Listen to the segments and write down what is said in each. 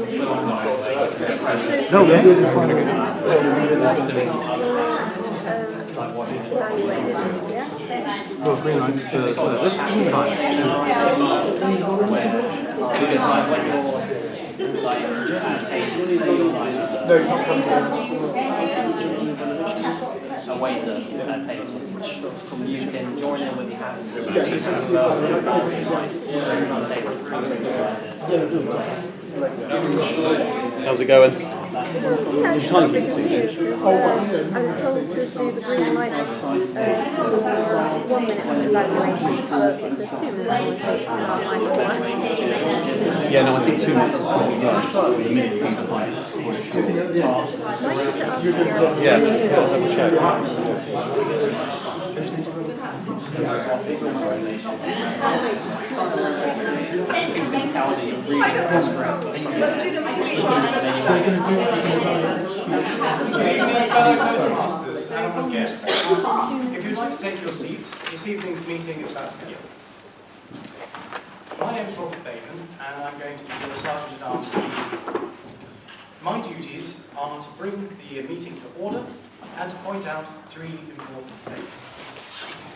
No, yeah. Well, green lights for that's the green lights. No, it's not a waiter at table. You can join in with the hand. How's it going? I was told to do the green light 1 minute evaluation, but it says 2 minutes. Yeah, no, I think 2 minutes is probably right. The minute seems behind. Yeah, double check. Fellow Toastmasters and all guests, if you'd like to take your seats, this evening's meeting is about to begin. My name is Robert Bateman, and I'm going to be your Sergeant at Arms to lead. My duties are to bring the meeting to order and to point out 3 important things.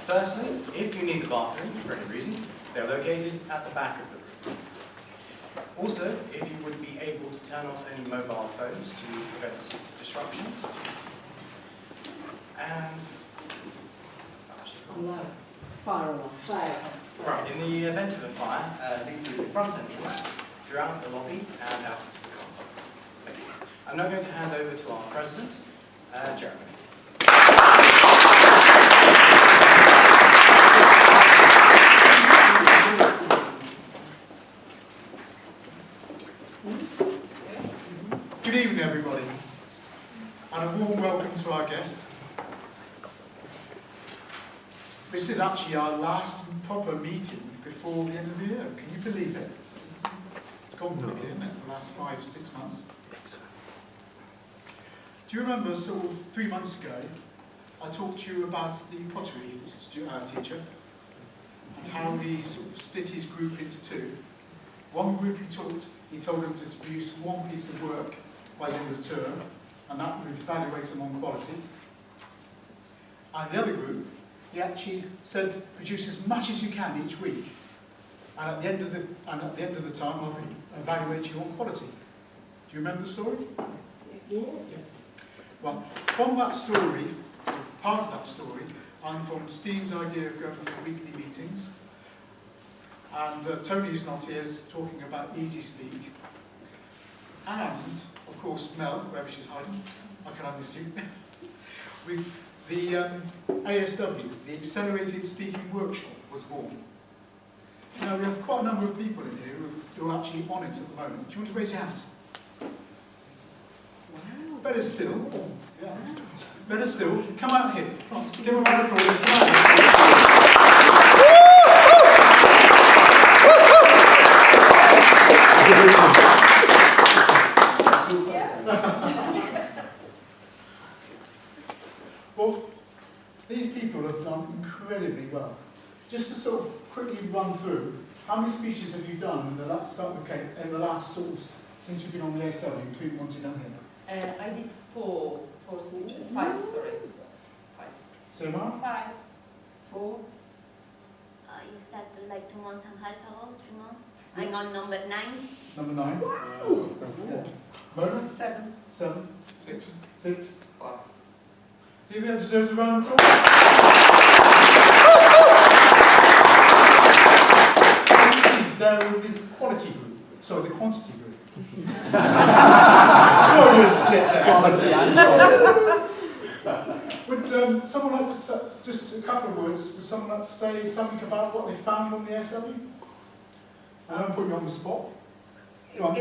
Firstly, if you need the bathroom for any reason, they're located at the back of the room. Also, if you would be able to turn off any mobile phones to prevent disruptions. And fire alarm. right, in the event of a fire, leave through the front entrance, throughout the lobby, and out into the car park. Thank you. I'm now going to hand over to our president, Jeremy. Good evening, everybody, and a warm welcome to our guest. This is actually our last proper meeting before the end of the year. Can you believe it? It's gone quickly, isn't it? The last 5-6 months. Do you remember, sort of 3 months ago, I talked to you about the pottery teacher and how he sort of split his group into 2. One group he told them to produce 1 piece of work by the end of the term, and that would evaluate them on quality. And the other group, he actually said, produce as much as you can each week, and at the end of the time, I'll evaluate you on quality. Do you remember the story? Yes. Well, from that story, part of that story, I'm from Steve's idea of going for weekly meetings. And Tony's not here, is talking about Easy Speak. And, of course, Mel, wherever she's hiding, I can only assume. The ASW, the Accelerated Speaking Workshop, was born. Now, we have quite a number of people in here who are actually on it at the moment. Do you want to raise your hands? Wow. Better still. Yeah. Better still. Come out here. Come on. Give a round of applause. Come out here. Well, these people have done incredibly well. Just to sort of quickly run through, how many speeches have you done in the last sort of, since you've been on the ASW, including ones you've done here? I did 4 speeches. 5, sorry. 5. Sema? 5. 4. You started like 2 months and a half ago, 3 months. I'm on number 9. Number 9. Wow. Yeah. Mona? 7. 7. 6. 6. 5. Do you think that deserves a round of applause? They're the quality group. Sorry, the quantity group. Brilliant slip there. Quality and Would someone like to say, just a couple of words, would someone like to say something about what they found on the SW? I don't put you on the spot. Go on.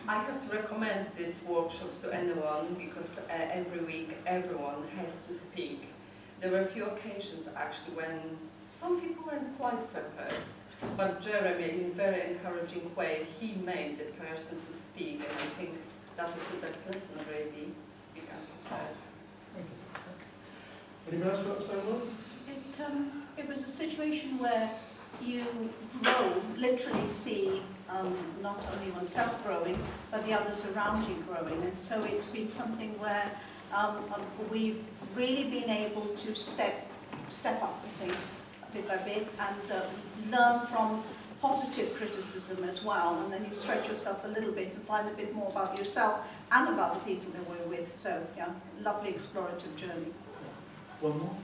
I have to recommend these workshops to anyone because every week everyone has to speak. There were a few occasions actually when some people weren't quite prepared, but Jeremy, in a very encouraging way, he made the person to speak, and I think that was the best lesson really, to speak unprepared. Anybody else want to say a word? It was a situation where you grow, literally see not only oneself growing, but the others around you growing. And so it's been something where we've really been able to step up, I think, bit by bit, and learn from positive criticism as well, and then you stretch yourself a little bit and find a bit more about yourself and about the people that we're with. So, yeah, lovely explorative journey. One more?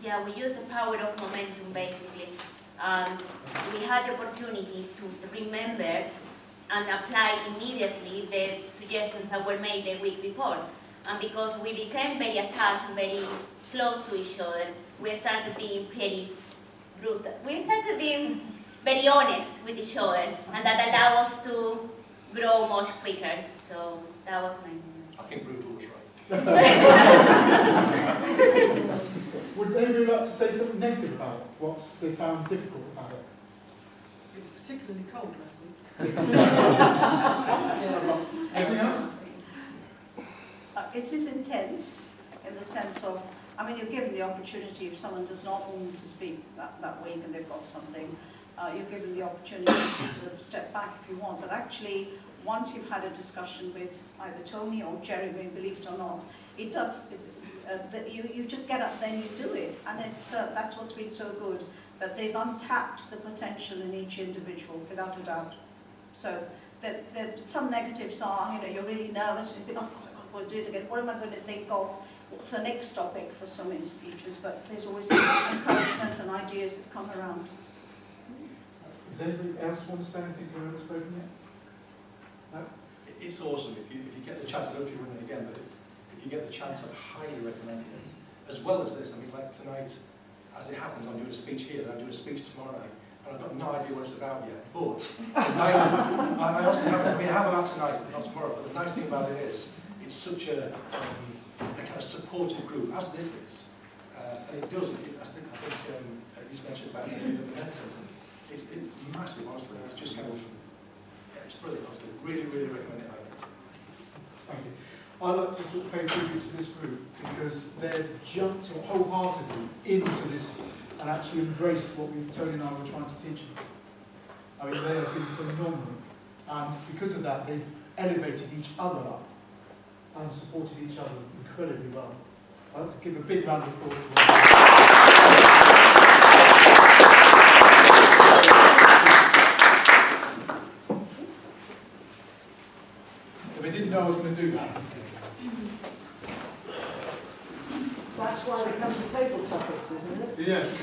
Yeah, we use the power of momentum, basically. We had the opportunity to remember and apply immediately the suggestions that were made the week before. And because we became very attached and very close to each other, we started being pretty brutal. We started being very honest with each other, and that allowed us to grow much quicker. So that was my I think brutal was right. Would anybody like to say something negative about it? What they found difficult about it? It was particularly cold last week. Anything else? It is intense in the sense of, I mean, you're given the opportunity if someone does not want to speak that week and they've got something, you're given the opportunity to sort of step back if you want. But actually, once you've had a discussion with either Tony or Jeremy, believe it or not, it does, you just get up then you do it. And it's that's what's been so good, that they've untapped the potential in each individual, without a doubt. So some negatives are, you're really nervous and you think, oh God, we'll do it again. What am I going to think of? What's the next topic for so many speeches? But there's always encouragement and ideas that come around. Does anybody else want to say anything who hasn't spoken yet? No? It's awesome if you get the chance. I don't know if you run it again, but if you get the chance, I'd highly recommend it. As well as this, I mean, like tonight, as it happens, I'm doing a speech here, then I'm doing a speech tomorrow night, and I've got no idea what it's about yet. But the nice, I also have, I have about tonight, but not tomorrow. But the nice thing about it is, it's such a kind of supportive group, as this is, and it does. I think you mentioned about the momentum. It's massive, honestly. It's just kind of, yeah, it's brilliant, honestly. Really, really recommend it. Thank you. I like to sort of pay tribute to this group because they've jumped wholeheartedly into this and actually embraced what Tony and I were trying to teach them. I mean, they have been phenomenal, and because of that, they've elevated each other up and supported each other incredibly well. I'd like to give a big round of applause to them. They didn't know I was going to do that. That's why they come to table topics, isn't it? Yes.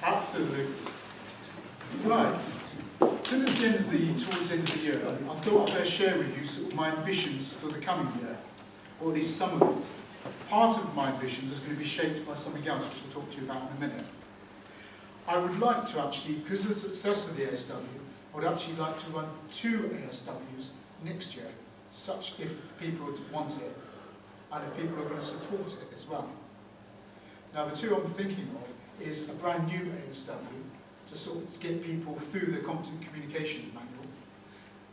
Absolutely. Right. Towards the end of the year, I thought I'd share with you sort of my ambitions for the coming year, or at least some of it. Part of my ambitions is going to be shaped by something else, which I'll talk to you about in a minute. I would like to actually, because of the success of the ASW, I would actually like to run 2 ASWs next year, such if people would want it, and if people are going to support it as well. Now, the 2 I'm thinking of is a brand new ASW to sort of get people through the competent communications manual,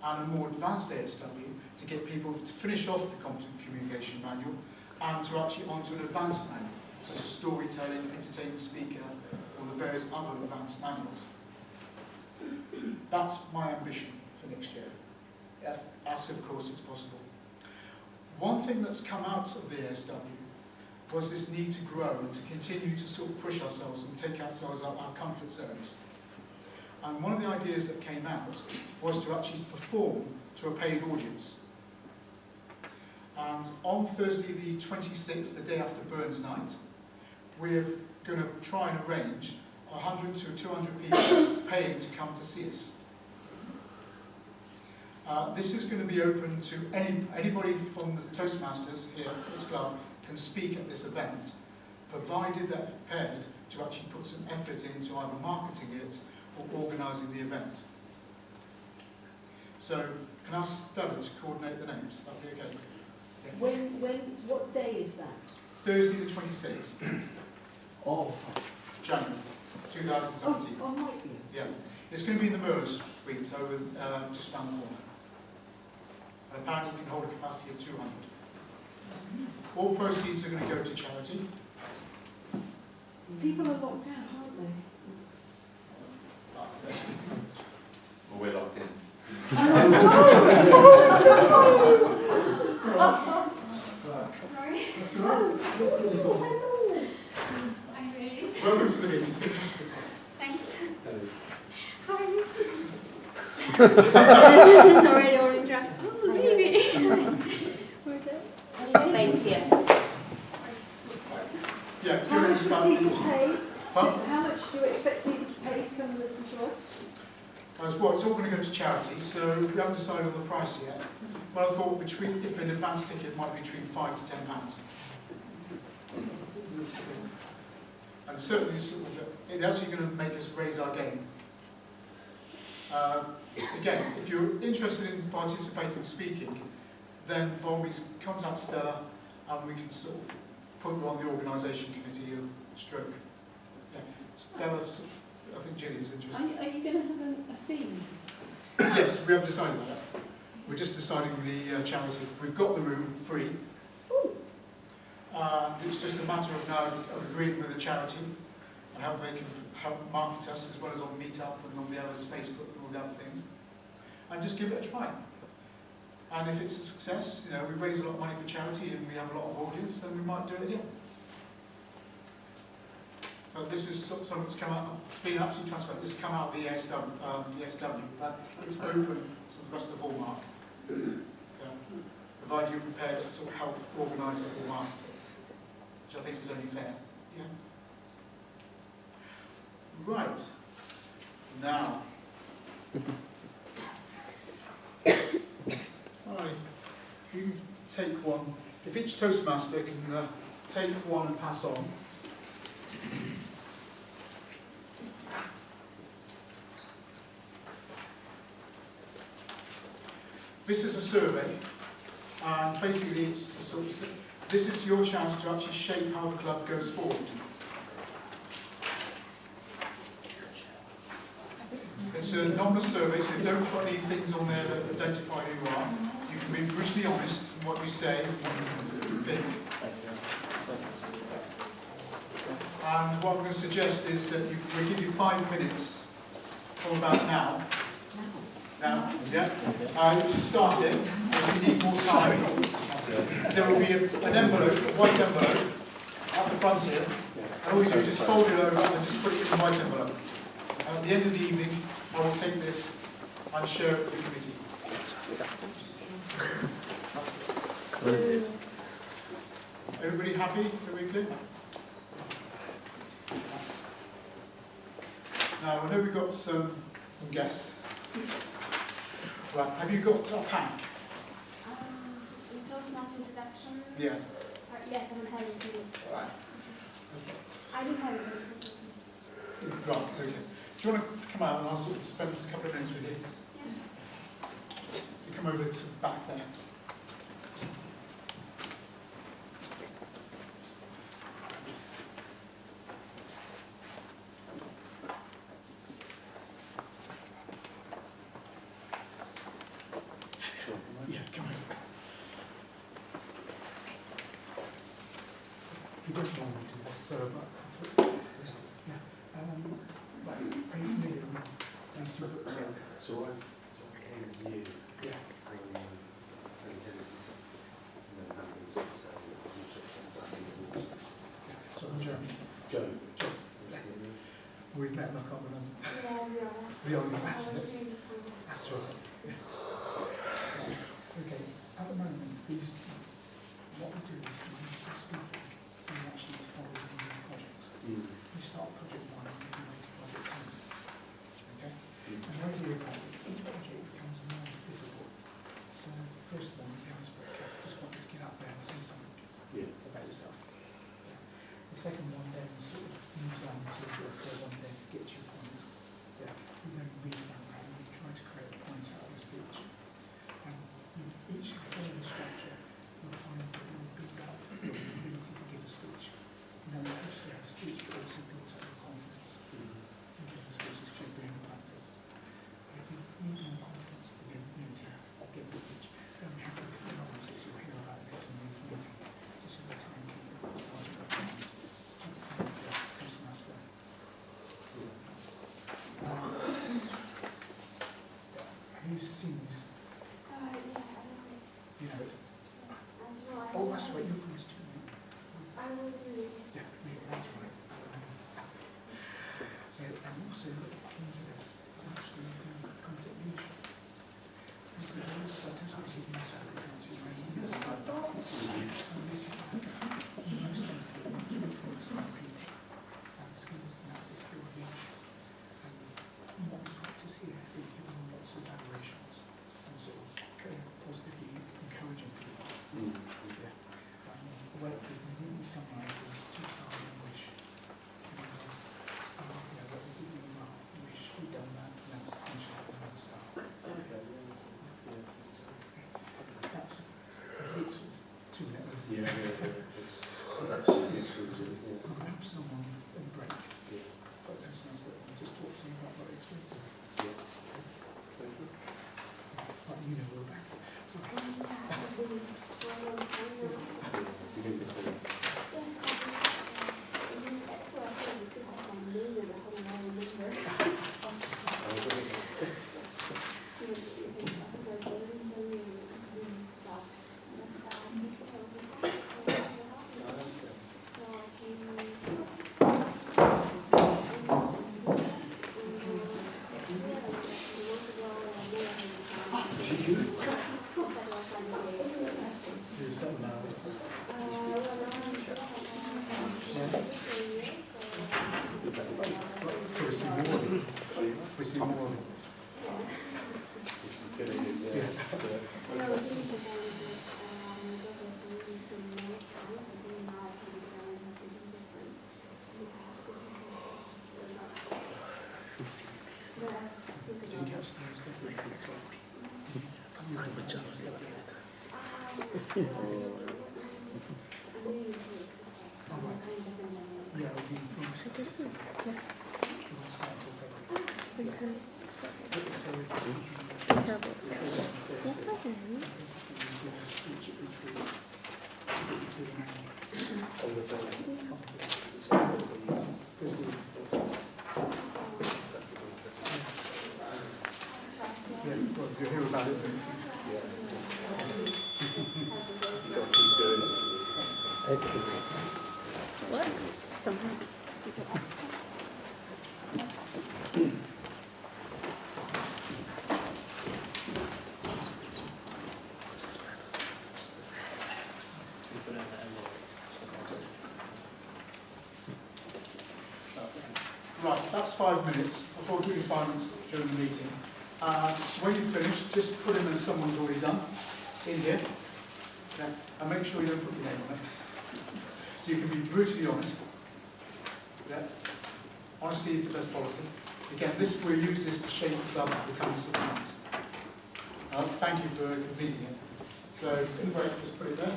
and a more advanced ASW to get people to finish off the competent communication manual and to actually onto an advanced manual, such as storytelling, entertainment speaker, or the various other advanced manuals. That's my ambition for next year, as of course it's possible. One thing that's come out of the ASW was this need to grow and to continue to sort of push ourselves and take ourselves out of our comfort zones. And one of the ideas that came out was to actually perform to a paid audience. And on Thursday the 26th, the day after Burns Night, we're going to try and arrange 100 to 200 people paying to come to see us. This is going to be open to anybody from the Toastmasters here at this club can speak at this event, provided they're prepared to actually put some effort into either marketing it or organising the event. So, can I ask Stella to coordinate the names? That'd be okay. Yeah. What day is that? Thursday the 26th Of January 2017. Oh, might be. Yeah. It's going to be in the Merler Suite over just around the corner. And apparently you can hold a capacity of 200. All proceeds are going to go to charity. People are locked out, aren't they? Sorry, you're interrupted. Oh, baby. Where's it? Space here. Yeah, it's How good. much It's do about, people pay? Huh? How much do you expect people to pay to come and listen to us? well, it's all going to go to charity, so we haven't decided on the price yet. But I thought if an advance ticket might be between £5 to £10. And certainly, it's actually going to make us raise our game. Again, if you're interested in participating speaking, then by all means contact Stella and we can sort of put you on the organisation committee of stroke. Yeah. Stella, I think Gillian's interested. Are you going to have a theme? Yes, we have decided that. We're just deciding the charity. We've got the room free. It's just a matter of now agreeing with the charity and how they can help market us as well as on Meetup and on the others, Facebook and all the other things. And just give it a try. And if it's a success, you know, we raise a lot of money for charity and we have a lot of audience, then we might do it again. But this is something that's come out, being absolutely transparent, this has come out of the ESW, but it's open to the rest of Hallmark. Yeah. Provided you're prepared to sort of help organise it or market it, which I think is only fair. Yeah. Right. Now. Right. If you can take one, if each Toastmaster can take one and pass on. This is a survey, and basically it's to sort of, this is your chance to actually shape how the club goes forward. It's an anonymous survey, so don't put any things on there that identify who you are. You can be brutally honest in what you say and what you think. And what I'm going to suggest is that we give you 5 minutes from about now. Now, yeah. To start it, if you need more time, there will be an envelope, a white envelope, at the front here. And all you do is just fold it over and just put it in the white envelope. And at the end of the evening, I will take this and share it with the committee. Everybody happy? Everybody clear? Now, I know we've got some guests. Right, have you got a pack? Toastmaster introduction. Yeah. Yes, I don't have anything. Right. I do have anything. Right, okay. Do you want to come out and I'll sort of spend a couple of minutes with you? Yeah. You come over to the back there. Yeah, come on. You don't want to do this, so yeah. Right, are you familiar with these two books? So I came with you. Yeah. So I'm Jeremy. Joe. Joe. Yeah. We've met, I can't remember. Yeah. The only that's it. That's right. Yeah. Okay, at the moment, these, what we do is we speak and we actually follow these projects. We start project 1 and we move to project 2. Okay? And the idea about it, each project becomes more difficult. So the first one is the icebreaker. Just want you to get out there and say something about yourself. Yeah. The second one then sort of moves on to the third one then to get to your point. Yeah. We don't read about that, we try to create a point out of your speech. And each further structure, you'll find that it will build up your ability to give a speech. You know, not just to have a speech, but also builds up your confidence. And give a speech is just doing the practice. If you need more confidence to give a speech, then we have to fill out what you'll hear about later in the meeting. Just so the time keep it outside of the point. That's the Toastmaster. Have you seen this? You know it? Oh, that's right, you're from Mr. Yeah, that's right. So, and also look into this, is actually conflict leadership. We see more. You hear about it? Excellent. What? Something. Right, that's 5 minutes. I thought I'd give you 5 minutes during the meeting. When you finish, just put in as someone's already done in here. Yeah. And make sure you don't put your name on it. So you can be brutally honest. Yeah. Honesty is the best policy. Again, we'll use this to shape the club for the coming 6 months. Thank you for completing it. So, in the break, just put it there.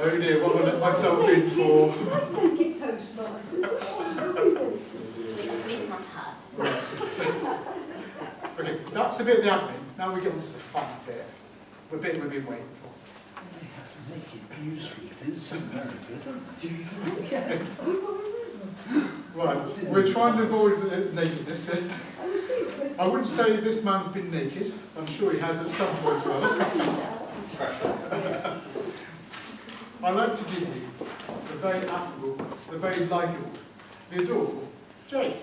Oh dear, what will I let myself in for? Get Toastmasters. Christmas hat. Okay, that's a bit of the admin. Now we get on to the fun bit. The bit we've been waiting for. They have to make it useful. It's very good. Right, we're trying to avoid the nakedness here. I wouldn't say this man's been naked. I'm sure he has at some point or other. I'd like to give you the very affable, the very likeable, the adorable Jake.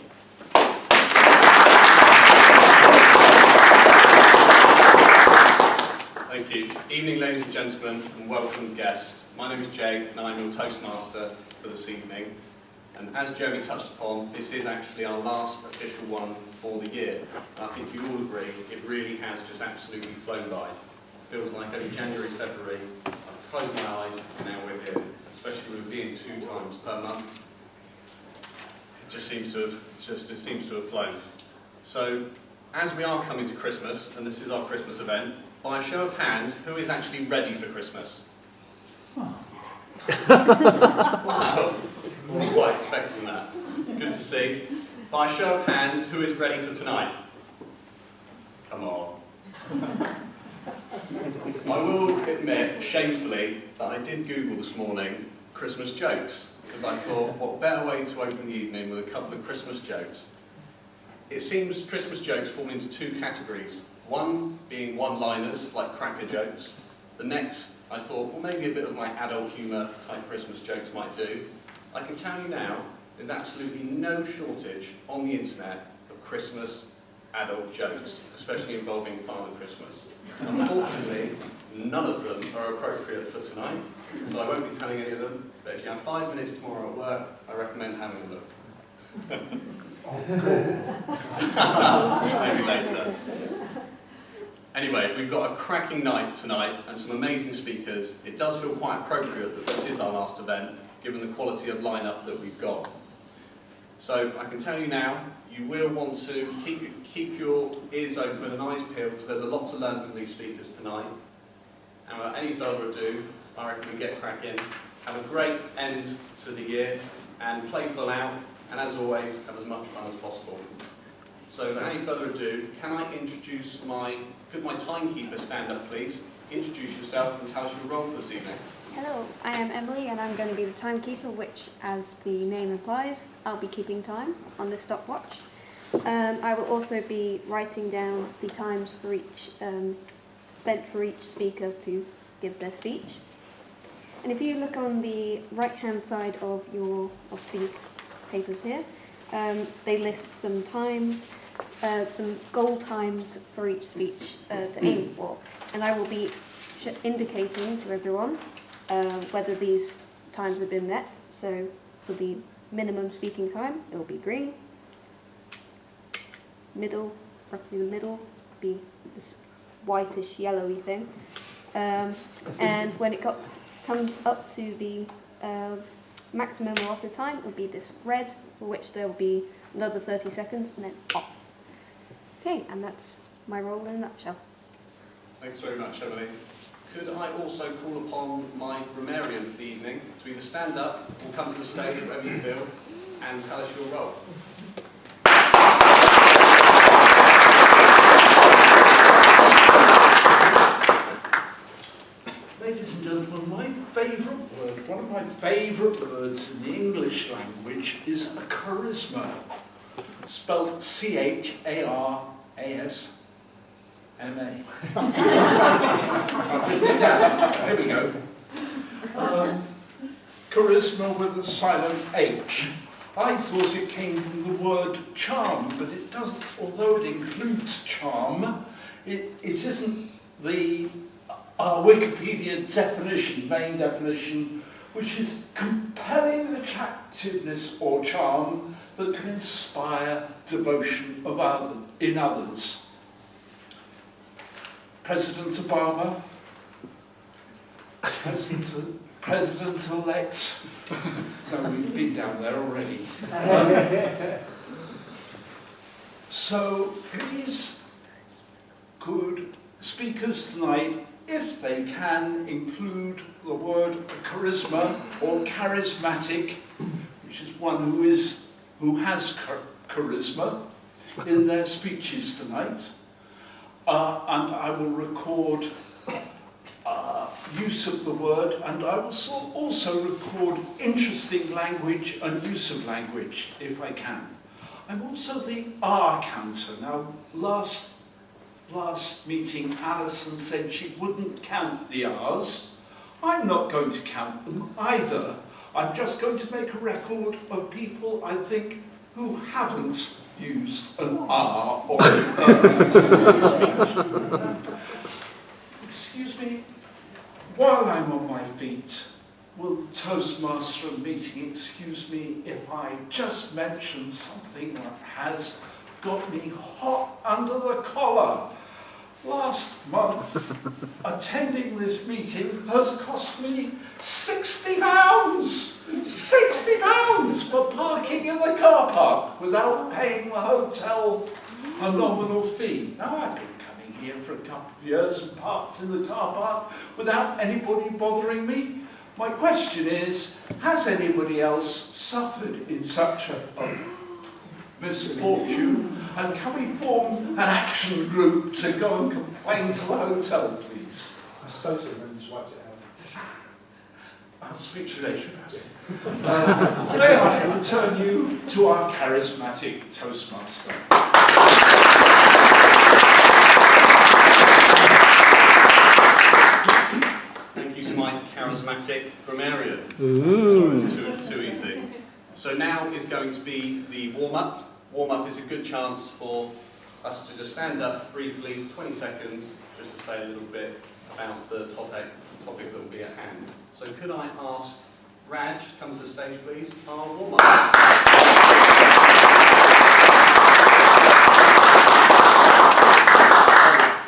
Thank you. Evening, ladies and gentlemen, and welcome guests. My name is Jay, and I'm your Toastmaster for this evening. And as Jeremy touched upon, this is actually our last official one for the year. And I think you all agree, it really has just absolutely flown by. It feels like only January, February, I've closed my eyes, and now we're here. Especially with it being 2 times per month. It just seems to have flown. So, as we are coming to Christmas, and this is our Christmas event, by a show of hands, who is actually ready for Christmas? Wow. Wasn't quite expecting that. Good to see. By a show of hands, who is ready for tonight? Come on. I will admit, shamefully, that I did Google this morning Christmas jokes, because I thought, what better way to open the evening with a couple of Christmas jokes? It seems Christmas jokes fall into 2 categories. One being one-liners, like cracker jokes. The next, I thought, well, maybe a bit of like adult humour type Christmas jokes might do. I can tell you now, there's absolutely no shortage on the internet of Christmas adult jokes, especially involving Father Christmas. Unfortunately, none of them are appropriate for tonight, so I won't be telling any of them, but if you have 5 minutes tomorrow at work, I recommend having a look. Maybe later. Anyway, we've got a cracking night tonight and some amazing speakers. It does feel quite appropriate that this is our last event, given the quality of lineup that we've got. So I can tell you now, you will want to keep your ears open and eyes peeled, because there's a lot to learn from these speakers tonight. And without any further ado, I reckon we get cracking. Have a great end to the year and play full out, and as always, have as much fun as possible. So without any further ado, can I introduce could my timekeeper stand up please? Introduce yourself and tell us your role for this evening. Hello, I am Emily and I'm going to be the timekeeper, which, as the name implies, I'll be keeping time on the stopwatch. I will also be writing down the times for each, spent for each speaker to give their speech. And if you look on the right-hand side of these papers here, they list some times, some goal times for each speech to aim for. And I will be indicating to everyone whether these times have been met. So for the minimum speaking time, it will be green. Middle, roughly the middle, be this whitish yellowy thing. And when it comes up to the maximum allotted time, it will be this red, for which there will be another 30 seconds, and then off. Okay, and that's my role in a nutshell. Thanks very much, Emily. Could I also call upon my grammarian for the evening to either stand up or come to the stage, wherever you feel, and tell us your role? Ladies and gentlemen, my favourite word, one of my favourite words in the English language is charisma, spelled C-H-A-R-A-S-M-A. I've written it down. There we go. Charisma with a silent H. I thought it came from the word charm, but it doesn't, although it includes charm, it isn't the Wikipedia definition, main definition, which is compelling attractiveness or charm that can inspire devotion in others. President Obama, President-elect, no, we've been down there already. So please, could speakers tonight, if they can, include the word charisma or charismatic, which is one who has charisma, in their speeches tonight. And I will record use of the word, and I will also record interesting language and use of language, if I can. I'm also the R counter. Now, last meeting, Alison said she wouldn't count the R's. I'm not going to count them either. I'm just going to make a record of people, I think, who haven't used an R or an Excuse me, while I'm on my feet, will the Toastmaster meeting excuse me if I just mention something that has got me hot under the collar? Last month, attending this meeting has cost me £60! £60 for parking in the car park without paying the hotel a nominal fee. Now, I've been coming here for a couple of years and parked in the car park without anybody bothering me. My question is, has anybody else suffered in such a misfortune, and can we form an action group to go and complain to the hotel, please? I spoke to him and just wiped it out. I'll speak to you later about it. May I return you to our charismatic Toastmaster? Thank you to my charismatic grammarian. Sorry, it's too easy. So now is going to be the warm-up. Warm-up is a good chance for us to just stand up briefly, 20 seconds, just to say a little bit about the topic that will be at hand. So could I ask Raj to come to the stage, please? Our warm-up.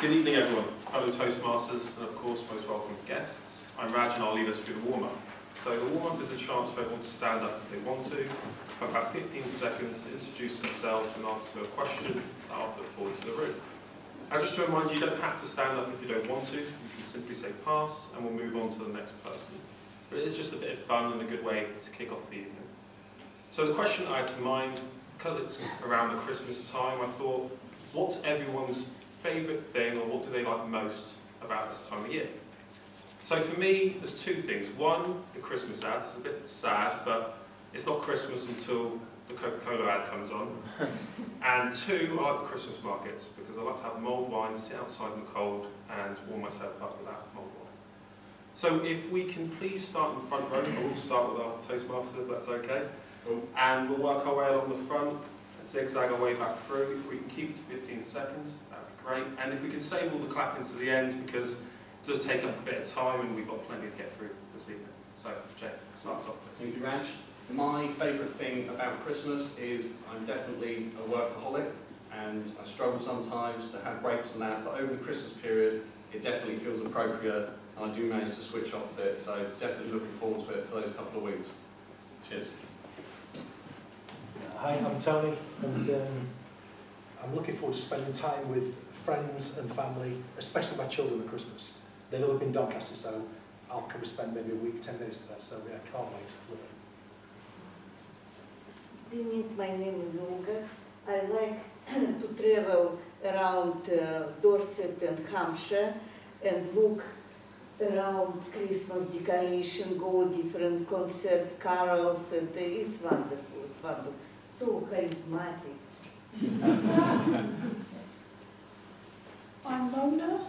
Good evening, everyone. Fellow Toastmasters, and of course, most welcome guests. I'm Raj, and I'll lead us through the warm-up. So the warm-up is a chance for everyone to stand up if they want to, for about 15 seconds to introduce themselves and answer a question that I'll put forward to the room. And just to remind you, you don't have to stand up if you don't want to. You can simply say pass, and we'll move on to the next person. But it is just a bit of fun and a good way to kick off the evening. So the question I had in mind, because it's around the Christmas time, I thought, what's everyone's favourite thing, or what do they like most about this time of year? So for me, there's two things. One, the Christmas ads. It's a bit sad, but it's not Christmas until the Coca-Cola ad comes on. And two, I like the Christmas markets, because I like to have mulled wine, sit outside in the cold, and warm myself up with that mulled wine. So if we can please start in the front row, we'll start with our Toastmasters, if that's okay. And we'll work our way along the front and zigzag our way back through. If we can keep it to 15 seconds, that'd be great. And if we can save all the clapping to the end, because it does take up a bit of time and we've got plenty to get through this evening. So, Jay, start us off, please. Thank you, Raj. My favourite thing about Christmas is I'm definitely a workaholic, and I struggle sometimes to have breaks and that, but over the Christmas period, it definitely feels appropriate, and I do manage to switch off a bit, so definitely looking forward to it for those couple of weeks. Cheers. Hi, I'm Tony, and I'm looking forward to spending time with friends and family, especially my children at Christmas. They live up in Doncaster, so I'll probably spend maybe a week, 10 days with them, so yeah, I can't wait. My name is Olga. I like to travel around Dorset and Hampshire and look around Christmas decoration, go different concert, carols, and it's wonderful, it's wonderful. So charismatic. I'm Mona,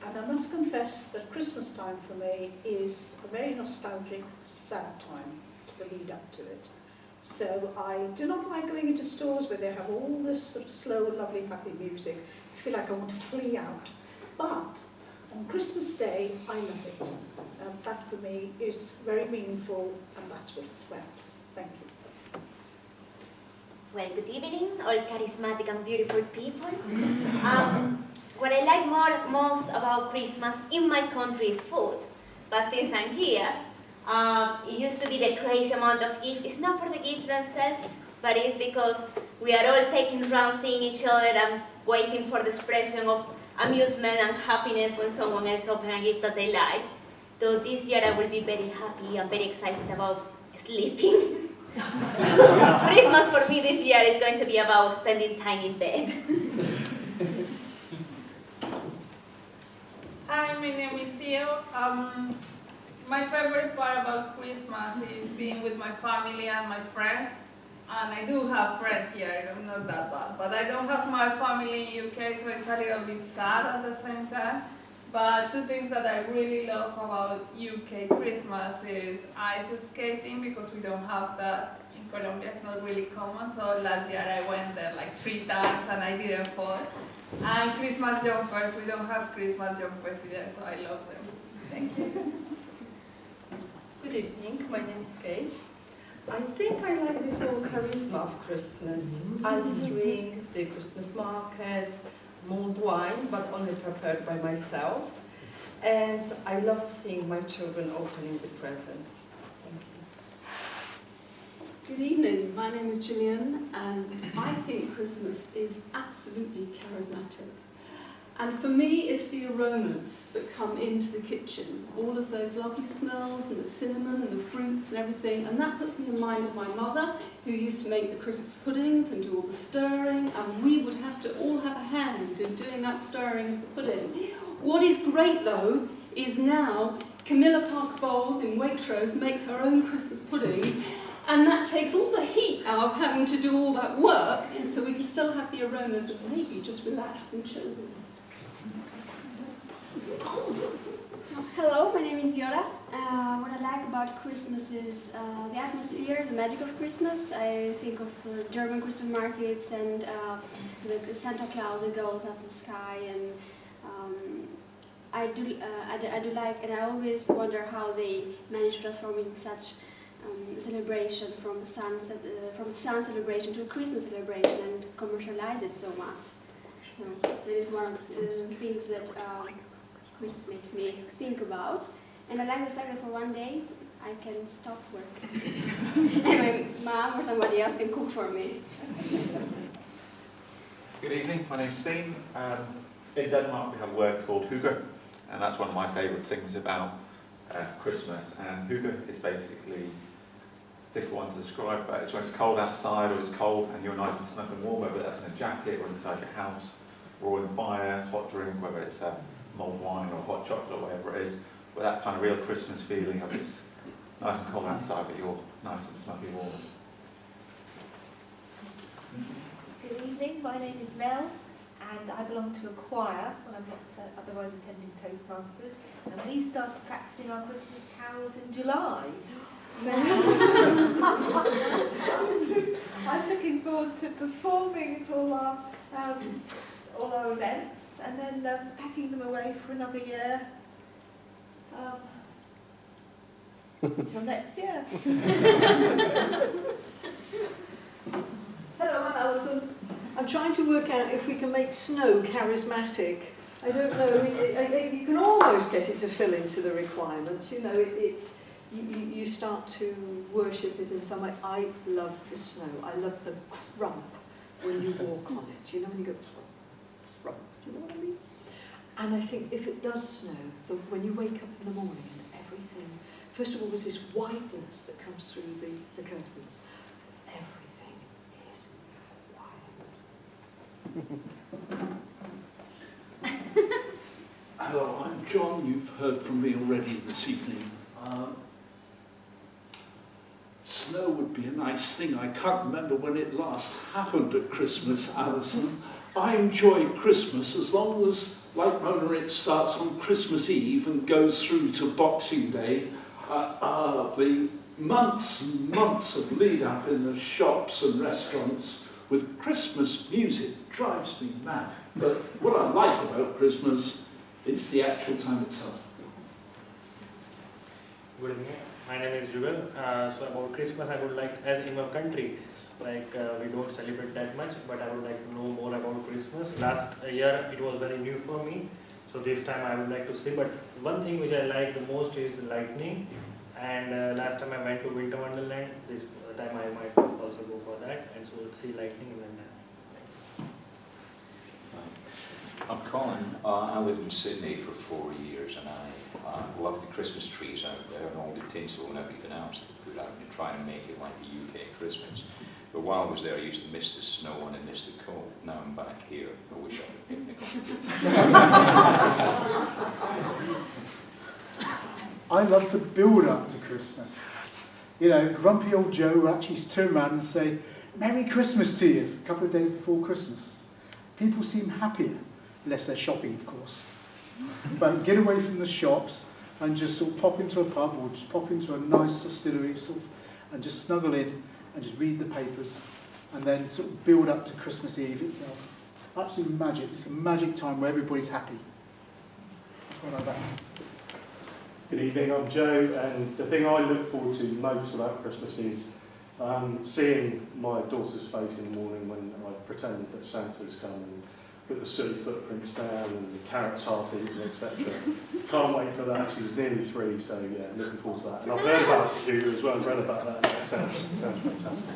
and I must confess that Christmas time for me is a very nostalgic, sad time to the lead up to it. So I do not like going into stores where they have all this sort of slow, lovely, happy music. I feel like I want to flee out. But on Christmas Day, I love it. That for me is very meaningful, and that's what it's about. Thank you. Well, good evening, all charismatic and beautiful people. What I like most about Christmas in my country is food. But since I'm here, it used to be the crazy amount of gifts. It's not for the gifts themselves, but it's because we are all taking rounds seeing each other and waiting for the expression of amusement and happiness when someone else opens a gift that they like. So this year I will be very happy and very excited about sleeping. Christmas for me this year is going to be about spending time in bed. Hi, my name is Theo. My favorite part about Christmas is being with my family and my friends. And I do have friends here, I'm not that bad. But I don't have my family in UK, so it's a little bit sad at the same time. But two things that I really love about UK Christmas is ice skating, because we don't have that in Colombia, it's not really common. So last year I went there like 3 times and I didn't fall. And Christmas jumpers, we don't have Christmas jumpers either, so I love them. Thank you. Good evening, my name is Kate. I think I like the whole charisma of Christmas. Ice ring, the Christmas market, mulled wine, but only prepared by myself. And I love seeing my children opening the presents. Thank you. Good evening, my name is Gillian, and I think Christmas is absolutely charismatic. And for me, it's the aromas that come into the kitchen, all of those lovely smells and the cinnamon and the fruits and everything, and that puts me in mind of my mother, who used to make the Christmas puddings and do all the stirring, and we would have to all have a hand in doing that stirring of the pudding. What is great though, is now Camilla Parker Bowles in Waitrose makes her own Christmas puddings, and that takes all the heat out of having to do all that work, so we can still have the aromas and maybe just relax and chill. Hello, my name is Viola. What I like about Christmas is the atmosphere, the magic of Christmas. I think of German Christmas markets and the Santa Claus that goes up in the sky, and I do like, and I always wonder how they manage to transform in such celebration from the sun celebration to a Christmas celebration and commercialize it so much. That is one of the things that Christmas makes me think about. And I like the fact that for one day I can stop work and my mom or somebody else can cook for me. Good evening, my name's Steen. In Denmark we have a word called hygge, and that's one of my favourite things about Christmas. And hygge is basically different one to describe, but it's when it's cold outside or it's cold and you're nice and snug and warm, whether that's in a jacket or inside your house, or in fire, hot drink, whether it's mulled wine or hot chocolate, whatever it is, with that kind of real Christmas feeling of it's nice and cold outside, but you're nice and snugly warm. Good evening, my name is Mel. and I belong to a choir when I'm not otherwise attending Toastmasters, and we started practicing our Christmas carols in July. So I'm looking forward to performing at all our events, and then packing them away for another year. Until next year. Hello, I'm Alison. I'm trying to work out if we can make snow charismatic. I don't know, you can almost get it to fill into the requirements. You know, you start to worship it in some way. I love the snow. I love the crump when you walk on it. You know, when you go, crump, do you know what I mean? And I think if it does snow, when you wake up in the morning and everything, first of all, there's this whiteness that comes through the curtains. Everything is white. Hello, I'm John. You've heard from me already this evening. Snow would be a nice thing. I can't remember when it last happened at Christmas, Alison. I enjoy Christmas as long as, like Mona, it starts on Christmas Eve and goes through to Boxing Day. The months and months of lead up in the shops and restaurants with Christmas music drives me mad. But what I like about Christmas is the actual time itself. Good evening. My name is Jugal. So about Christmas, I would like, as in my country, like we don't celebrate that much, but I would like to know more about Christmas. Last year it was very new for me, so this time I would like to see. But one thing which I like the most is the lightning. And last time I went to Winter Wonderland. This time I might also go for that, and so see lightning in London. I'm Colin. I lived in Sydney for 4 years, and I love the Christmas trees out there and all the tinsel and everything else they put out and try and make it like the UK Christmas. But while I was there, I used to miss the snow and I missed the cold. Now I'm back here. I wish I could picnic on I love the build-up to Christmas. You know, grumpy old Joe will actually turn around and say, "Merry Christmas to you," a couple of days before Christmas. People seem happier, unless they're shopping, of course. But get away from the shops and just sort of pop into a pub or just pop into a nice hostelry sort of, and just snuggle in and just read the papers and then sort of build up to Christmas Eve itself. Absolute magic. It's a magic time where everybody's happy. That's what I like. Good evening, I'm Joe, and the thing I look forward to most about Christmas is seeing my daughter's face in the morning when I pretend that Santa's come and put the sooty footprints down and the carrots half eaten, etc. Can't wait for that. She was nearly 3, so yeah, looking forward to that. And I've heard about you as well, read about that. It sounds fantastic.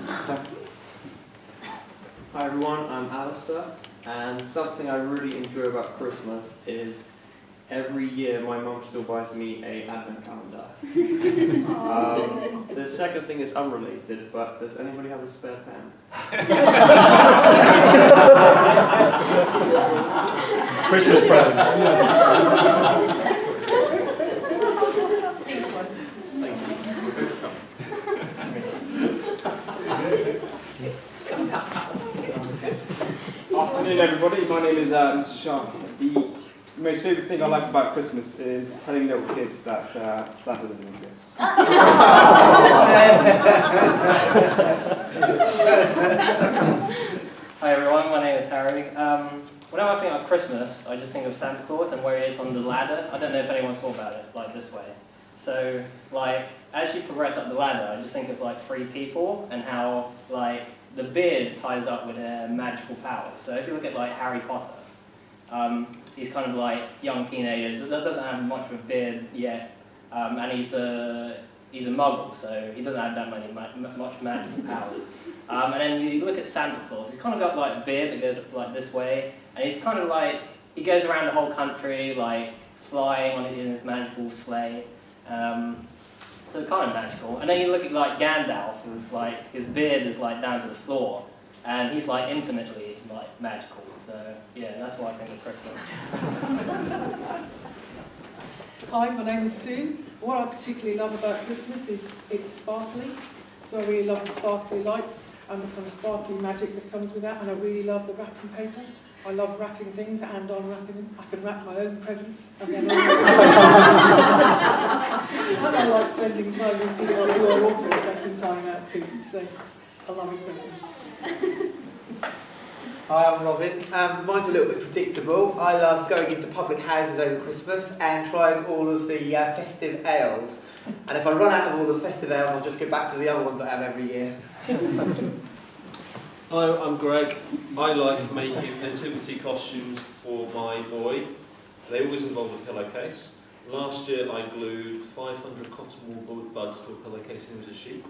Hi everyone, I'm Alistair, and something I really enjoy about Christmas is every year my mum still buys me an advent calendar. The second thing is unrelated, but does anybody have a spare pen? Christmas present. Afternoon everybody, my name is Mr. Sharp. The most favourite thing I like about Christmas is telling little kids that Santa doesn't exist. Hi everyone, my name is Harry. Whenever I think of Christmas, I just think of Santa Claus and where he is on the ladder. I don't know if anyone's thought about it like this way. So, like, as you progress up the ladder, I just think of like 3 people and how like the beard ties up with their magical powers. So if you look at like Harry Potter, he's kind of like young teenager, doesn't have much of a beard yet, and he's a muggle, so he doesn't have that much magical powers. And then you look at Santa Claus, he's kind of got like a beard that goes like this way, and he's kind of like, he goes around the whole country like flying in his magical sleigh. So kind of magical. And then you look at like Gandalf, who's like, his beard is like down to the floor, and he's like infinitely like magical. So yeah, that's what I think of Christmas. Hi, my name is Sue. What I particularly love about Christmas is it's sparkly. So I really love the sparkly lights and the kind of sparkly magic that comes with that, and I really love the wrapping paper. I love wrapping things and unwrapping them. I can wrap my own presents and then and I like spending time with people who are also taking time out too. So I love equipment. Hi, I'm Robin. Mine's a little bit predictable. I love going into public houses over Christmas and trying all of the festive ales. And if I run out of all the festive ales, I'll just go back to the other ones I have every year. Hi, I'm Greg. I like making nativity costumes for my boy. They always involve a pillowcase. Last year I glued 500 cotton wool buds to a pillowcase and he was a sheep.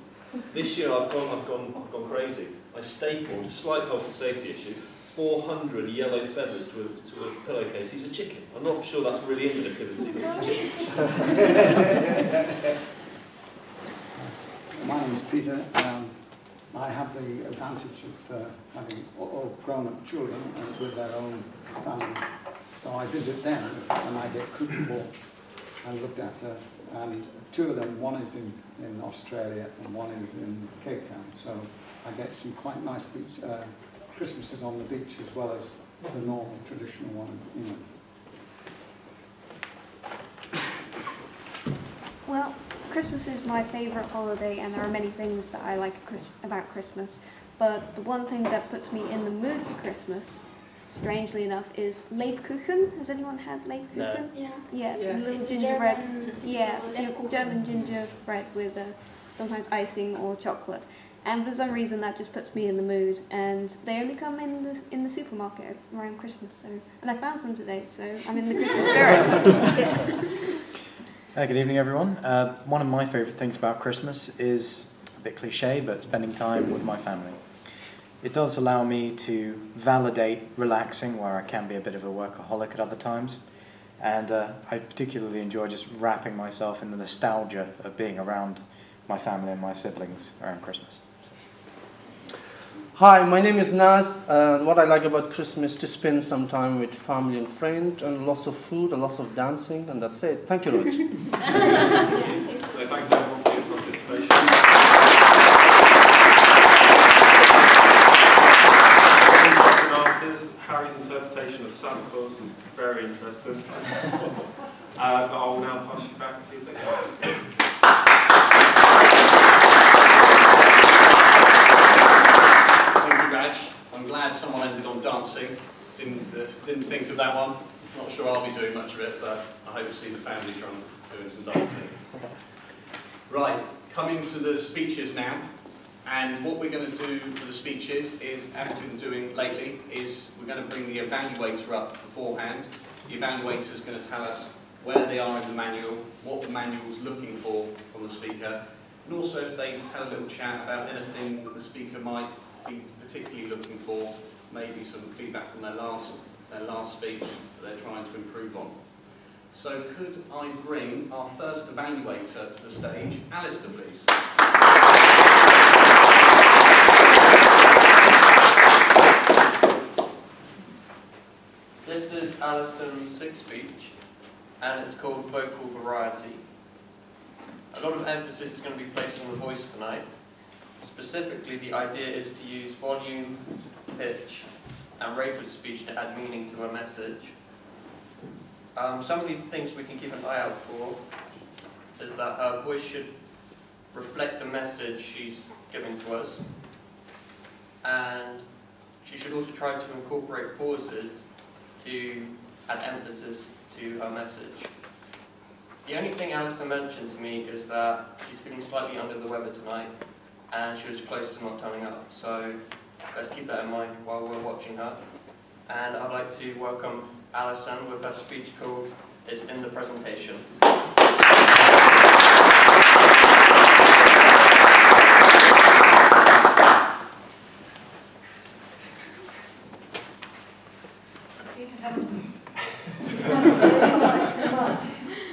This year I've gone crazy. I stapled, a slight health and safety issue, 400 yellow feathers to a pillowcase. He's a chicken. I'm not sure that's really in the nativity, but he's a chicken. My name is Peter. I have the advantage of having all grown-up children with their own family. So I visit them and I get cooked for and looked after. And two of them, one is in Australia and one is in Cape Town. So I get some quite nice beach, Christmases on the beach as well as the normal traditional one in England. Well, Christmas is my favourite holiday and there are many things that I like about Christmas. But the one thing that puts me in the mood for Christmas, strangely enough, is Lebkuchen. Has anyone had Lebkuchen? No. Yeah, Yeah. little It's gingerbread. German German gingerbread with sometimes icing or chocolate. And for some reason that just puts me in the mood. And they only come in the supermarket around Christmas. So, and I found some today, so I'm in the Christmas spirit. Good evening, everyone. One of my favourite things about Christmas is a bit cliche, but spending time with my family. It does allow me to validate relaxing, where I can be a bit of a workaholic at other times. And I particularly enjoy just wrapping myself in the nostalgia of being around my family and my siblings around Christmas. Hi, my name is Naz. What I like about Christmas is to spend some time with family and friends, and lots of food, and lots of dancing, and that's it. Thank you, Rich. Thanks everyone for your participation. Answers. Harry's interpretation of Santa Claus was very interesting. But I'll now pass you back to Thank you, Raj. I'm glad someone ended on dancing. Didn't think of that one. Not sure I'll be doing much of it, but I hope to see the family doing some dancing. Right, coming to the speeches now. And what we're going to do for the speeches is, as we've been doing lately, is we're going to bring the evaluator up beforehand. The evaluator is going to tell us where they are in the manual, what the manual's looking for from the speaker, and also if they've had a little chat about anything that the speaker might be particularly looking for, maybe some feedback from their last speech that they're trying to improve on. So could I bring our first evaluator to the stage, Alistair, please. This is Alison's sixth speech, and it's called Vocal Variety. A lot of emphasis is going to be placed on the voice tonight. Specifically, the idea is to use volume, pitch, and rate of speech to add meaning to a message. Some of the things we can keep an eye out for is that her voice should reflect the message she's giving to us, and she should also try to incorporate pauses to add emphasis to her message. The only thing Alison mentioned to me is that she's feeling slightly under the weather tonight, and she was close to not turning up, so let's keep that in mind while we're watching her. And I'd like to welcome Alison with her speech called It's in the Presentation.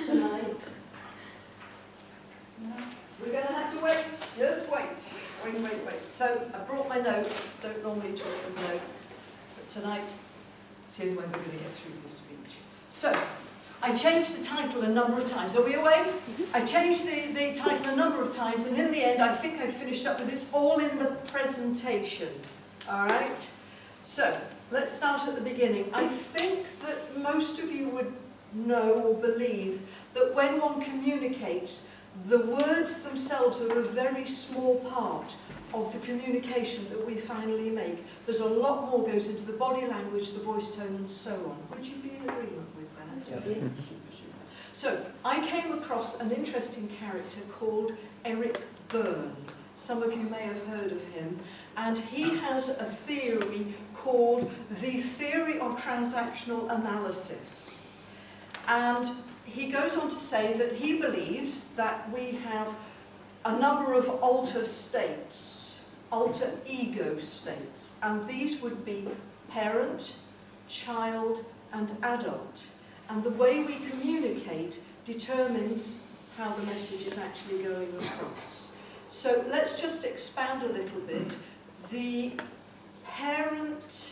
Tonight. We're going to have to wait. Just wait. Wait. So I brought my notes. Don't normally talk with notes. But tonight, it's the only way we're going to get through this speech. So, I changed the title a number of times. Are we away? I changed the title a number of times, and in the end, I think I finished up with it's all in the presentation. All right? So, let's start at the beginning. I think that most of you would know or believe that when one communicates, the words themselves are a very small part of the communication that we finally make. There's a lot more goes into the body language, the voice tone, and so on. Would you be in agreement with that? Yeah. Super, super. So, I came across an interesting character called Eric Byrne. Some of you may have heard of him. And he has a theory called the theory of transactional analysis. And he goes on to say that he believes that we have a number of alter states, alter ego states, and these would be parent, child, and adult. And the way we communicate determines how the message is actually going across. So let's just expand a little bit. The parent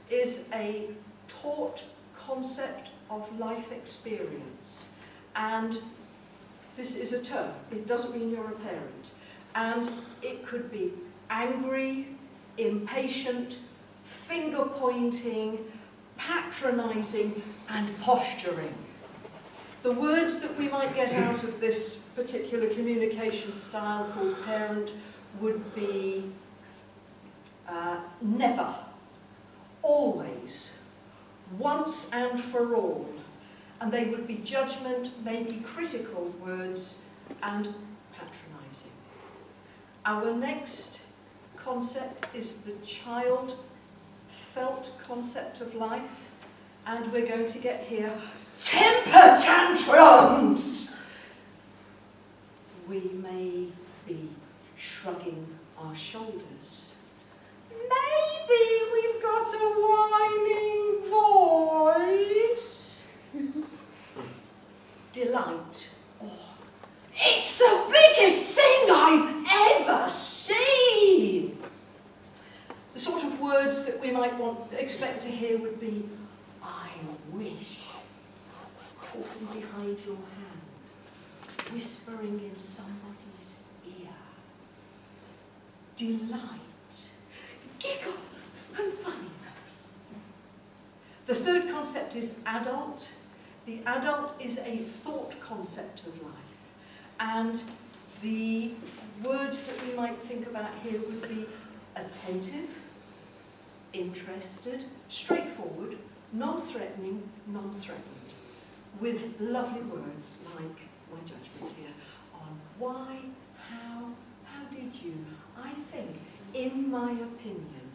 is a taught concept of life experience, and this is a term. It doesn't mean you're a parent. And it could be angry, impatient, finger-pointing, patronising, and posturing. The words that we might get out of this particular communication style called parent would be never, always, once and for all. And they would be judgment, maybe critical words, and patronising. Our next concept is the child felt concept of life, and we're going to get here temper tantrums. We may be shrugging our shoulders. Maybe we've got a whining voice. Delight. Oh, it's the biggest thing I've ever seen. The sort of words that we might expect to hear would be, I wish, talking behind your hand, whispering in somebody's ear. Delight. Giggles and funniness. The third concept is adult. The adult is a thought concept of life. And the words that we might think about here would be attentive, interested, straightforward, non-threatening, non-threatened, with lovely words like my judgment here on why, how did you, I think, in my opinion.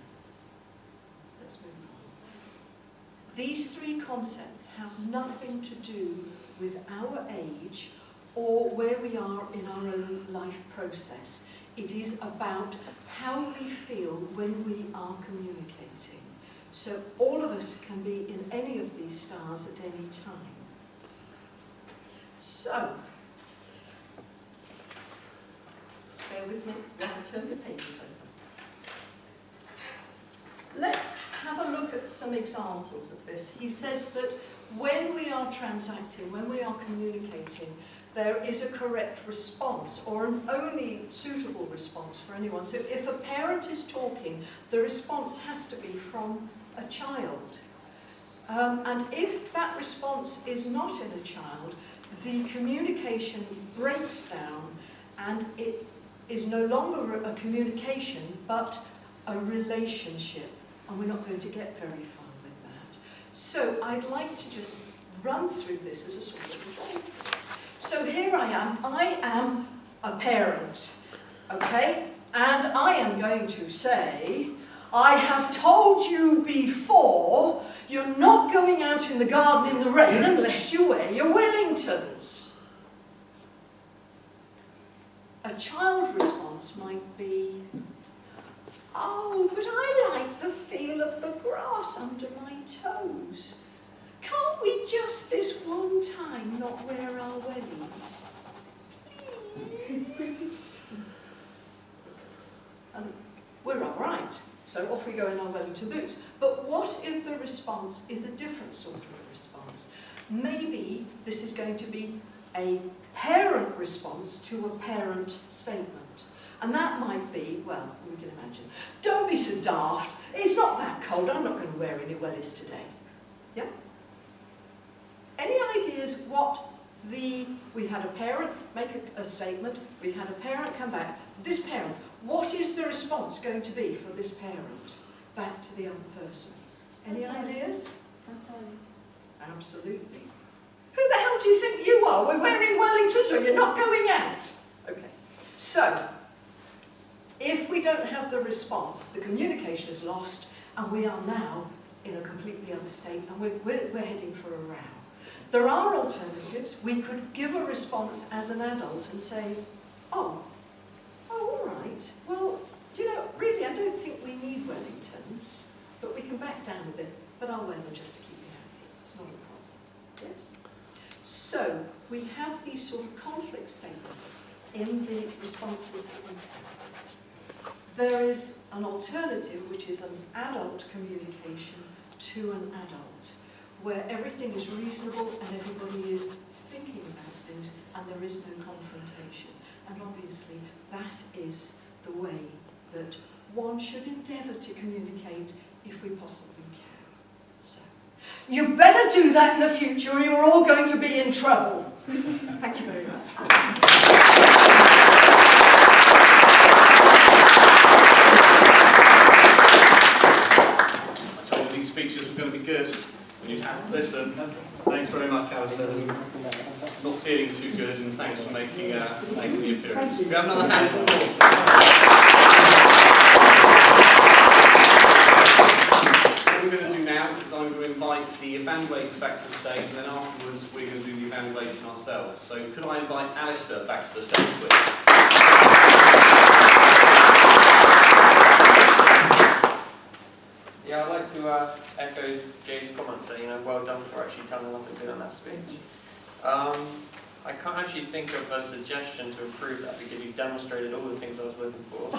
Let's move on. These three concepts have nothing to do with our age or where we are in our own life process. It is about how we feel when we are communicating. So all of us can be in any of these styles at any time. So, bear with me, while I turn the pages over. Let's have a look at some examples of this. He says that when we are transacting, when we are communicating, there is a correct response, or an only suitable response for anyone. So if a parent is talking, the response has to be from a child. And if that response is not in a child, the communication breaks down and it is no longer a communication, but a relationship. And we're not going to get very far with that. So I'd like to just run through this as a sort of a game. So here I am a parent, okay? And I am going to say, I have told you before, you're not going out in the garden in the rain unless you wear your Wellingtons. A child response might be, oh, but I like the feel of the grass under my toes. Can't we just this one time not wear our wellies? We're all right, so off we go in our Wellington boots. But what if the response is a different sort of response? Maybe this is going to be a parent response to a parent statement. And that might be, well, we can imagine, don't be so daft, it's not that cold, I'm not going to wear any wellies today. Yeah? Any ideas what we've had a parent make a statement, we've had a parent come back, this parent, what is the response going to be for this parent back to the other person? Any ideas? Absolutely. Who the hell do you think you are? We're wearing Wellingtons or you're not going out? Okay. So, if we don't have the response, the communication is lost and we are now in a completely other state and we're heading for a row. There are alternatives. We could give a response as an adult and say, oh, all right, well, you know, really, I don't think we need Wellingtons, but we can back down a bit, but I'll wear them just to keep you happy. It's not a problem. Yes? So, we have these sort of conflict statements in the responses that we have. There is an alternative, which is an adult communication to an adult, where everything is reasonable and everybody is thinking about things and there is no confrontation. And obviously that is the way that one should endeavour to communicate if we possibly can. So, you better do that in the future or you're all going to be in trouble. Thank you very much. Speeches were going to be good, and you'd have to listen. Thanks very much, Alison. Not feeling too good, and thanks for making the appearance. We have another hand, of course. What we're going to do now is I'm going to invite the evaluator back to the stage, and then afterwards we're going to do the evaluation ourselves. So could I invite Alistair back to the stage, please? Yeah, I'd like to echo Jay's comments there, well done for actually coming up and doing that speech. I can't actually think of a suggestion to improve that because you demonstrated all the things I was looking for.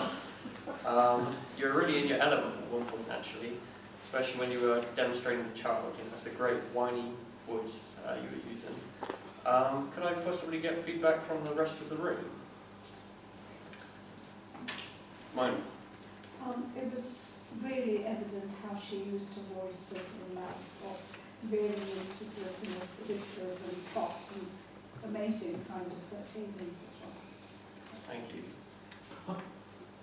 You're really in your element at one point actually, especially when you were demonstrating the child. That's a great whiny voice you were using. Could I possibly get feedback from the rest of the room? Mine. It was really evident how she used her voice as a mouse, or really to sort of whispers and thoughts and amazing kind of feelings as well. Thank you.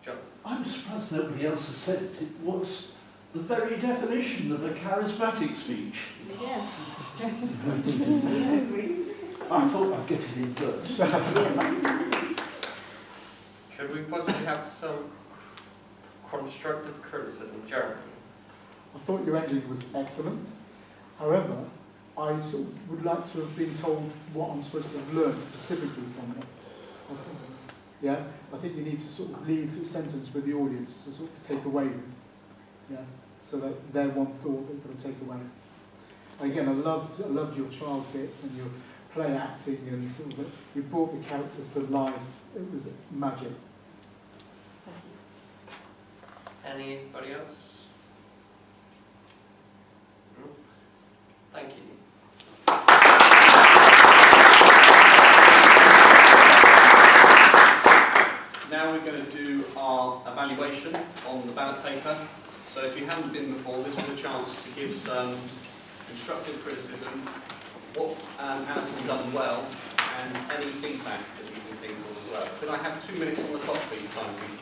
John. I'm surprised nobody else has said it. It was the very definition of a charismatic speech. Yeah. I thought I'd get it in first. Could we possibly have some constructive criticism, Jeremy? I thought your ending was excellent. However, I sort of would like to have been told what I'm supposed to have learned specifically from it. Yeah, I think you need to sort of leave the sentence with the audience to sort of take away with. Yeah, so that their one thought they've got to take away. Again, I loved your child bits and your play acting and sort of you brought the characters to life. It was magic. Anybody else? No? Thank you. Now we're going to do our evaluation on the ballot paper. So if you haven't been before, this is a chance to give some constructive criticism, what Alison's done well, and any feedback that you can think of as well. Could I have 2 minutes on the clock, please, time to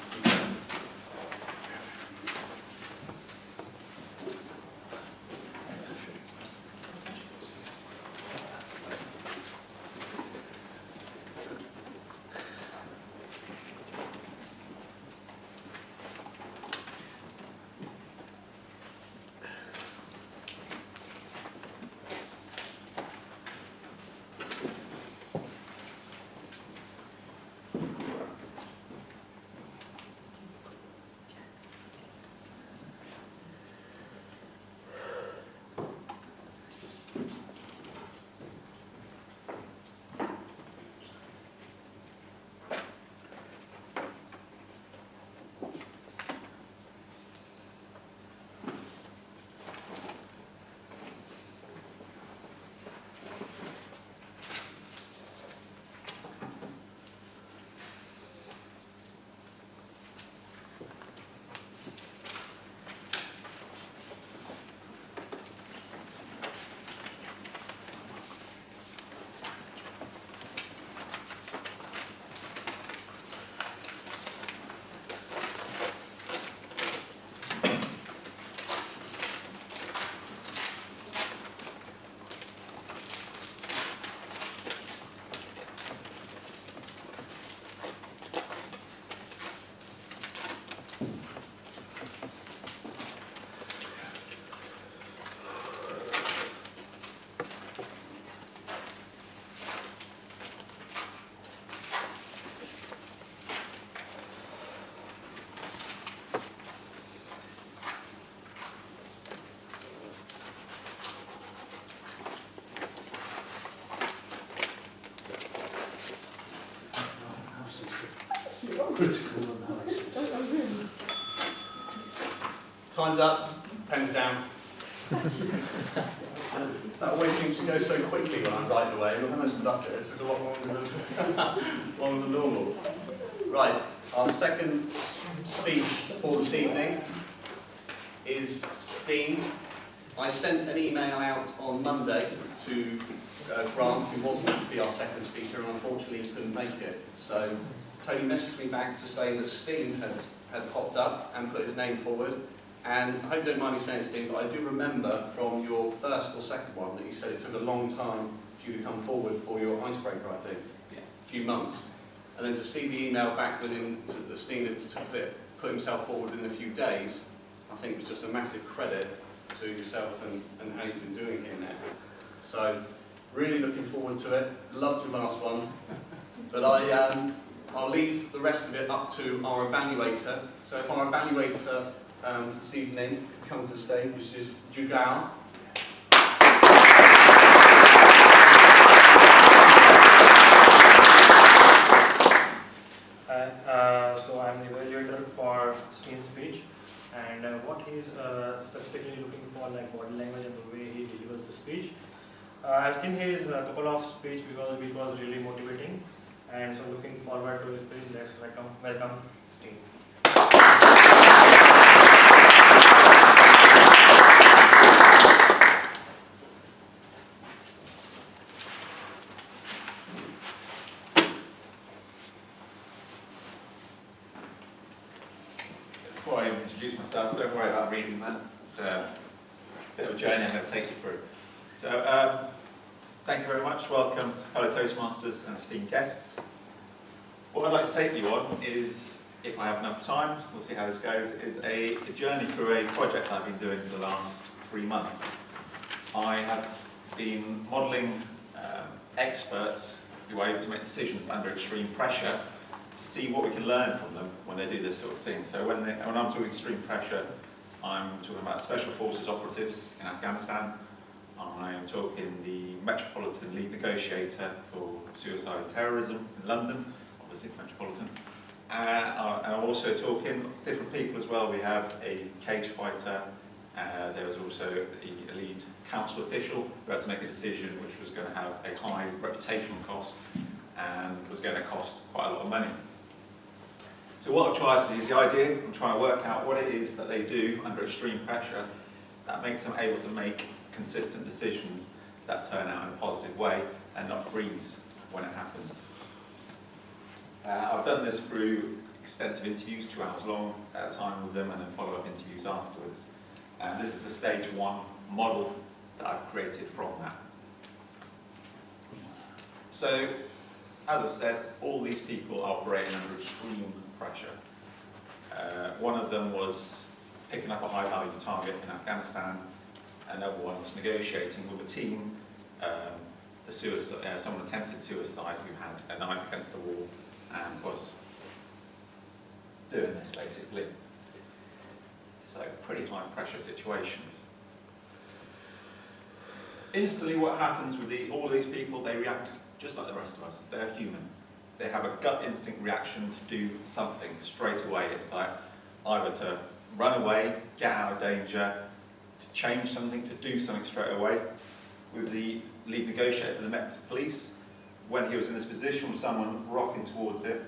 critical analysis. Time's up, pens down. That always seems to go so quickly when I'm writing away. Look how much stuff there is. It's a lot longer than normal. Right, our second speech for this evening is Steen. I sent an email out on Monday to Grant, who was meant to be our second speaker, and unfortunately he couldn't make it. So Tony messaged me back to say that Steen had popped up and put his name forward. And I hope you don't mind me saying, Steen, but I do remember from your first or second one that you said it took a long time for you to come forward for your icebreaker, I think. Yeah. A few months. And then to see the email back that Steen had put himself forward within a few days, I think was just a massive credit to yourself and how you've been doing here now. So, really looking forward to it. Loved your last one. But I'll leave the rest of it up to our evaluator. So if our evaluator this evening comes to the stage, which is Jugal. So I'm the evaluator for Steen's speech, and what he's specifically looking for, like body language and the way he delivers the speech. I've seen his couple of speech which was really motivating, and so looking forward to his speech. Let's welcome Steen. Before I introduce myself, don't worry about reading that. It's a bit of a journey I'm going to take you through. So, thank you very much. Welcome to fellow Toastmasters and esteemed guests. What I'd like to take you on is, if I have enough time, we'll see how this goes, is a journey through a project I've been doing for the last 3 months. I have been modelling experts who are able to make decisions under extreme pressure to see what we can learn from them when they do this sort of thing. So when I'm talking extreme pressure, I'm talking about Special Forces operatives in Afghanistan. I'm talking the Metropolitan Lead Negotiator for Suicide and Terrorism in London, obviously Metropolitan. And I'm also talking different people as well. We have a cage fighter, there was also the lead council official who had to make a decision which was going to have a high reputational cost and was going to cost quite a lot of money. So what I've tried to do, the idea, I'm trying to work out what it is that they do under extreme pressure that makes them able to make consistent decisions that turn out in a positive way and not freeze when it happens. I've done this through extensive interviews, 2 hours long at a time with them, and then follow-up interviews afterwards. And this is the stage 1 model that I've created from that. So, as I've said, all these people are operating under extreme pressure. One of them was picking up a high-value target in Afghanistan. Another one was negotiating with a team. Someone attempted suicide who had a knife against the wall and was doing this basically. So pretty high-pressure situations. Instantly, what happens with all these people? They react just like the rest of us. They're human. They have a gut instinct reaction to do something straight away. It's like either to run away, get out of danger, to change something, to do something straight away. With the lead negotiator for the Met Police, when he was in this position with someone rocking towards it,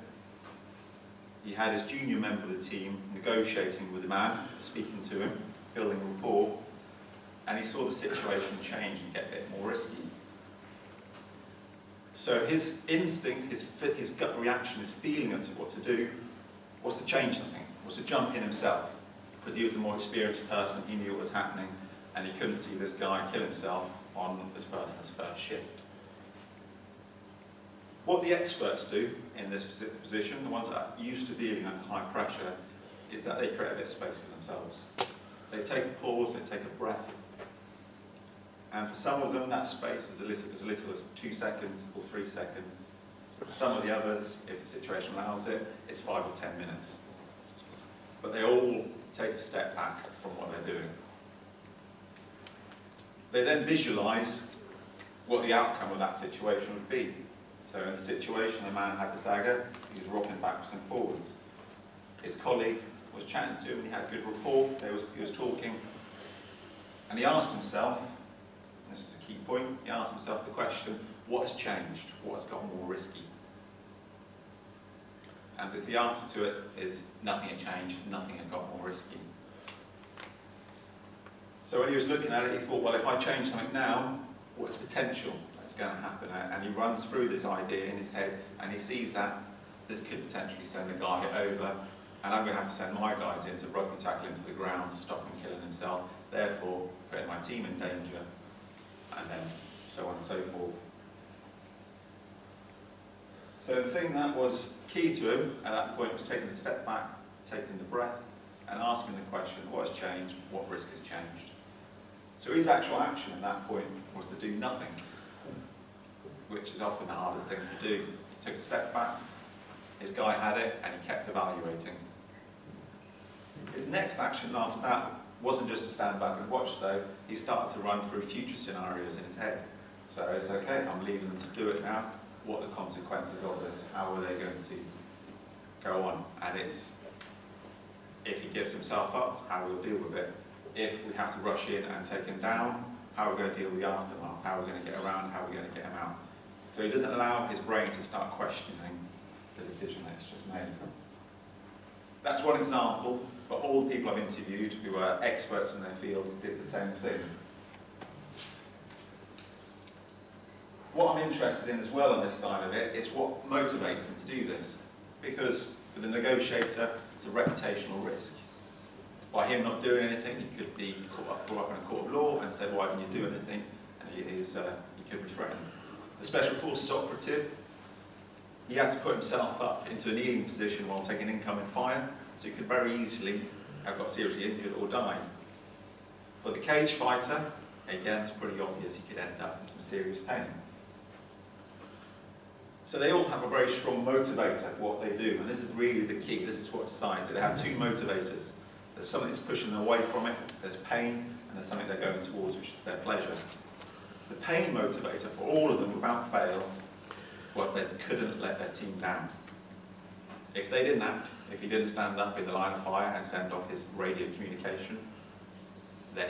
he had his junior member of the team negotiating with the man, speaking to him, building rapport, and he saw the situation change and get a bit more risky. So his instinct, his gut reaction, his feeling of what to do was to change something, was to jump in himself, because he was the more experienced person, he knew what was happening, and he couldn't see this guy kill himself on this person's first shift. What the experts do in this position, the ones that are used to dealing under high pressure, is that they create a bit of space for themselves. They take a pause, they take a breath, and for some of them that space is as little as 2 seconds or 3 seconds. For some of the others, if the situation allows it, it's 5 or 10 minutes. But they all take a step back from what they're doing. They then visualise what the outcome of that situation would be. So in the situation, the man had the dagger, he was rocking backwards and forwards. His colleague was chatting to him, he had good rapport, he was talking, and he asked himself, this is a key point, he asked himself the question, what has changed? What has got more risky? And if the answer to it is nothing had changed, nothing had got more risky. So when he was looking at it, he thought, well, if I change something now, what's potential that's going to happen? And he runs through this idea in his head, and he sees that this could potentially send a guy over, and I'm going to have to send my guys in to rugby tackle him to the ground, stop him killing himself, therefore putting my team in danger, and then so on and so forth. So the thing that was key to him at that point was taking a step back, taking the breath, and asking the question, what has changed, what risk has changed? So his actual action at that point was to do nothing, which is often the hardest thing to do. He took a step back, his guy had it, and he kept evaluating. His next action after that wasn't just to stand back and watch though, he started to run through future scenarios in his head. So it's okay, I'm leaving them to do it now. What are the consequences of this? How are they going to go on? And it's, if he gives himself up, how we'll deal with it. If we have to rush in and take him down, how are we going to deal with the aftermath? How are we going to get around? How are we going to get him out? So he doesn't allow his brain to start questioning the decision that he's just made. That's one example, but all the people I've interviewed who are experts in their field did the same thing. What I'm interested in as well on this side of it is what motivates them to do this. Because for the negotiator, it's a reputational risk. By him not doing anything, he could be brought up in a court of law and said, why didn't you do anything? And he could be threatened. The Special Forces operative, he had to put himself up into a kneeling position while taking incoming fire, so he could very easily have got seriously injured or died. For the cage fighter, again, it's pretty obvious he could end up in some serious pain. So they all have a very strong motivator for what they do, and this is really the key. This is what decides it. They have two motivators. There's something that's pushing them away from it, there's pain, and there's something they're going towards, which is their pleasure. The pain motivator for all of them, without fail, was they couldn't let their team down. If they didn't act, if he didn't stand up in the line of fire and send off his radio communication,